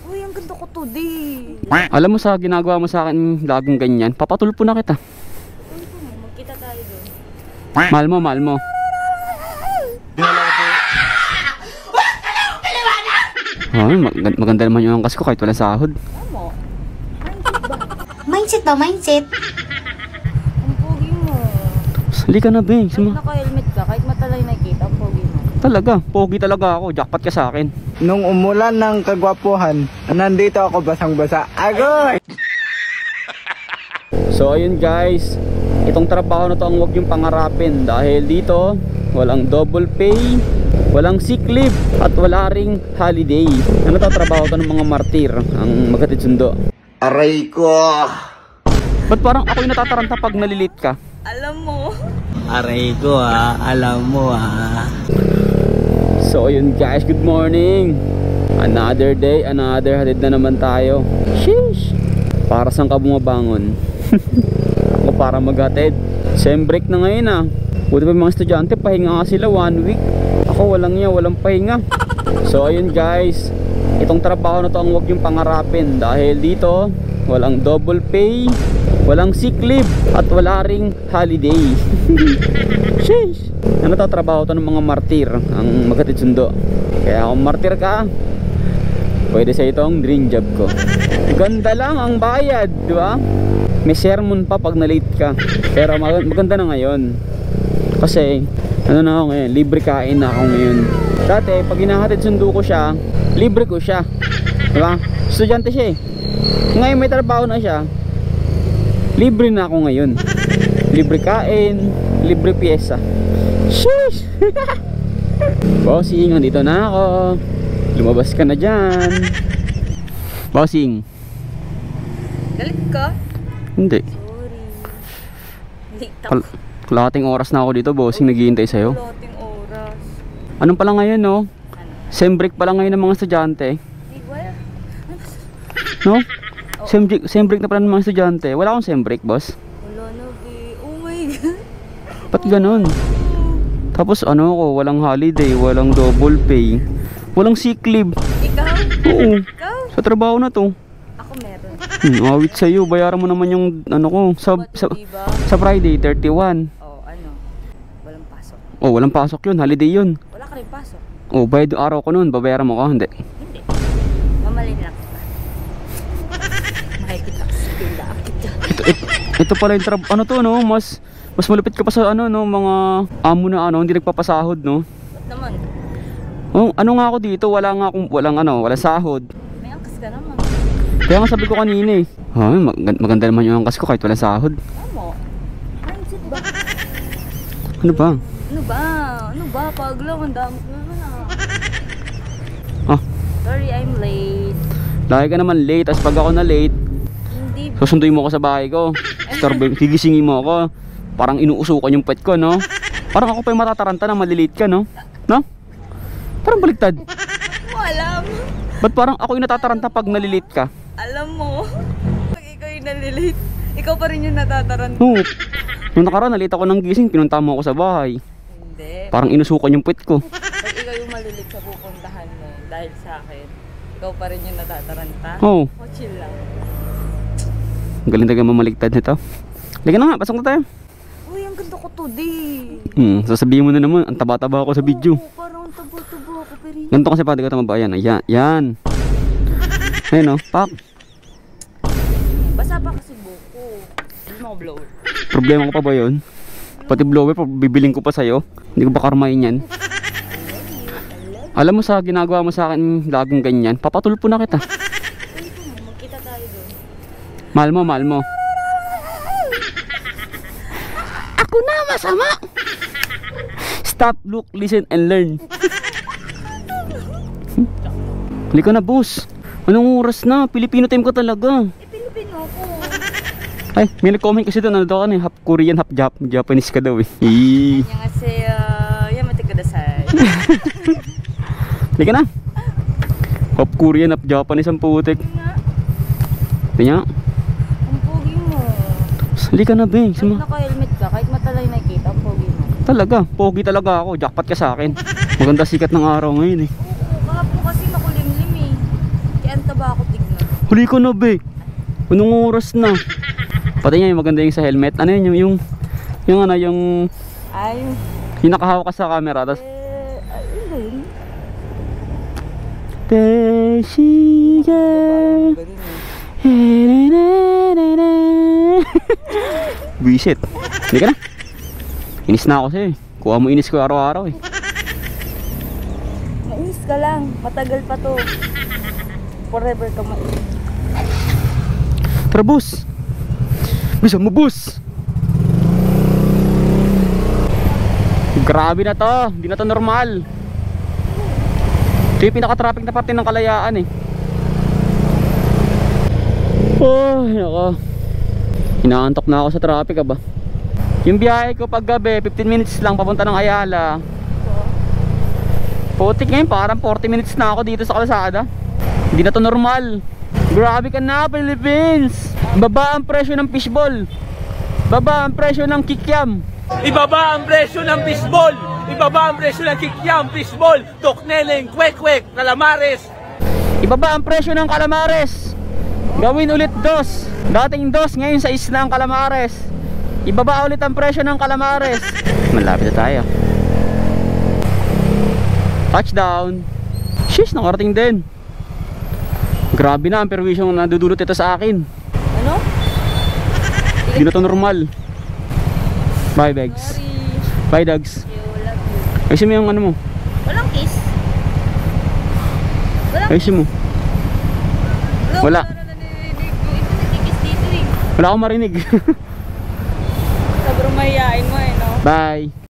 Uy, ang ganda ko today. Alam mo sa ginagawa mo sa akin laging ganyan, papatulpo na kita. Uy, magkita tayo doon. Mahal mo, mahal mo. Ay, maganda naman yung angkas ko kahit wala sahod. Tama. Mindset ba? Mindset? Ang pogi mo. Halika na, be. Kahit naka-helmet ka, kahit matalay nakikita, ang pogi mo. Talaga, pogi talaga ako. Jackpot ka sa akin. Nung umulan ng kagwapuhan, nandito ako basang-basa. Agoy! So ayun guys, itong trabaho na to ang huwag yung pangarapin. Dahil dito, walang double pay, walang sick leave, at wala ring holiday. Ano to, trabaho to ng mga martir, ang maghatid sundo. Aray ko! Ba't parang ako yung natataranta pag nalilit ka? Alam mo. Aray ko alam mo So ayun guys, good morning. Another day, another hatid na naman tayo. Sheesh! Para saan ka bumabangon? Ako para maghatid. Sem break na ngayon ah. Buti pa yung mga estudyante, pahinga nga sila 1 week. Ako walang pahinga. So ayun guys, itong trabaho na to ang huwag yung pangarapin. Dahil dito, walang double pay, walang sick leave, at wala ring holiday. Sheesh! Ano to, trabaho to ng mga martir, ang maghatid sundo. Kaya kung martir ka, pwede sa itong dream job ko. Ganda lang ang bayad, di ba? May sermon pa pag na-late ka. Pero maganda na ngayon. Kasi, ano na ako ngayon, libre kain na ako ngayon. Dati, pag hinahatid sundo ko siya, libre ko siya. Di ba? Estudyante siya eh. Ngayon may trabaho na siya, libre na ako ngayon. Libre kain, libre pyesa. Sheesh! Bossing, andito na ako. Lumabas ka na dyan. Bossing. Galit ka? Hindi. Sorry. Late ako. Kalahating oras na ako dito, bossing, naghihintay sa'yo. Loting oras. Anong pala ngayon, no? Sem break pala ngayon ng mga estudyante. Di ba? No? Sem break na pala ng mga estudyante. Wala akong sem break, boss. Wala na, be. Oh my God. Ba't ganun? Tapos ano ko, walang holiday, walang double pay, walang sick leave. Ikaw? Oo, Ikaw? sa trabaho na to. Ako meron. Awit sa'yo, bayaran mo naman yung ano ko Diba? sa Friday, 31. Oh, ano? Walang pasok. Oh, walang pasok yun, holiday yun. Wala ka rin pasok. Oh, bayad yung araw ko nun, babayaran mo ko, hindi. Hindi. Mamalin lang kita. Makikita ko sa tindahan kita. Ito pala yung ano to, no, mas malupit ka pa sa ano, no, mga amo na ano, hindi nagpapasahod, no. Ba't naman? Oh, ano nga ako dito, wala sahod. May angkas ka naman. Kaya nga sabi ko kanina eh, ay, maganda naman yung angkas ko kahit wala sahod. Tama. Mindset ba? Ano ba? Ano ba? Ano ba? Pag lang, ang dami ko naman Ah, Sorry, I'm late. lagi ka naman late, as pag ako na late, Hindi. susunduin mo ako sa bahay ko. Gigisingin mo ako. Parang inuusukan yung pet ko, no? Parang ako pa yung matataranta na malilate ka, no? No? Parang baliktad. Mo alam. Ba't parang ako yung natataranta pag nalilate ka? Alam mo. Pag ikaw yung nalilate, ikaw pa rin yung natataranta. Oo. Nung nakaraan, nalate ako ng gising, pinunta mo ako sa bahay. Hindi. Parang inusukan yung pet ko. Pag ikaw yung malilate sa pupuntahan mo dahil sa akin, ikaw pa rin yung natataranta. Oo. O chill lang. Galing talaga mamaligtad nito. Halika na nga, pasok na tayo. Uy, ang ganda ko today. Sasabihin mo na naman, ang taba-taba ako sa video. Oo, parang taba-taba ako pero Ganito kasi pati ka tumaba, yan. Ayan, yan. Ayun, no? Pak. basa pa kasi buko. Hindi mo ako blower. Problema ko pa ba yun? Pati blower, bibiling ko pa sa'yo. Hindi ko ba karmahin yan? Alam mo sa ginagawa mo sa akin laging ganyan, papatulpo na kita. Uy, magkita tayo doon. Mahal mo, mahal mo. Ako na masama. Stop, look, listen, and learn. Halika na, boss. Anong oras na? Filipino time ka talaga. Pilipino ako. Ay, may nag-comment kasi doon. Ano daw ka na? Half Korean, half Japanese ka daw eh. Annyeonghaseyo. Yamate kudasai. Halika na. Half Korean, half Japanese ang putik. Ito nga. Ang pogi mo. Halika na, be. Kahit naka-helmet ka, kahit matalay nakikita, ang pogi mo. Talaga, pogi talaga ako. Jackpot ka sa akin. Maganda sikat ng araw ngayon eh. Oo, kahapon kasi makulimlim eh. Kaya ang Saan ka ba ako tignan? Huli ko na, be. Anong oras na? Pati niya yung maganda yung sa helmet. Ano yun, yung Ay, nakahawak ka sa camera. Tapos, ayun. Teshiga. Bisit. Hindi ka na. Inis na ako sa'yo eh. Kuha mo inis ko araw-araw eh. Mainis ka lang. Matagal pa to. Forever ka mainis. Tara, boss. Bisa mo, boss. Grabe na to. Hindi na to normal. Ito yung pinaka-traffic na parte ng Kalayaan eh. Oh, nako. Inaantok na ako sa traffic ba. Yung biyahe ko pag gabi 15 minutes lang papunta ng Ayala. Putik ngayon, parang 40 minutes na ako dito sa kalsada. Hindi na to normal. Grabe ka na, Philippines. Baba ang presyo ng fishball. Baba ang presyo ng kikiam. Ibaba ang presyo ng fishball! Ibaba ang presyo ng kikiam, fishball, tokneleng, kwek-kwek, calamares! Ibaba ang presyo ng calamares. Gawin ulit dos. Dating dos, ngayon sa isla ang calamares. Ibaba ulit ang presyo ng calamares. Malapit na tayo. Touchdown. Shish, nakarating din. Grabe na ang perwisyong nadudulot ito sa akin. Ano? Hindi na to normal. Bye, bags. Sorry. Bye, dogs. You love you. Ayusin mo yung ano mo. Walang kiss. Walang Ayusin mo. Wala. Wala na narinig. Yung iba nagkikiss dito eh. Wala akong marinig. Sobrang mahihain mo eh, no? Bye.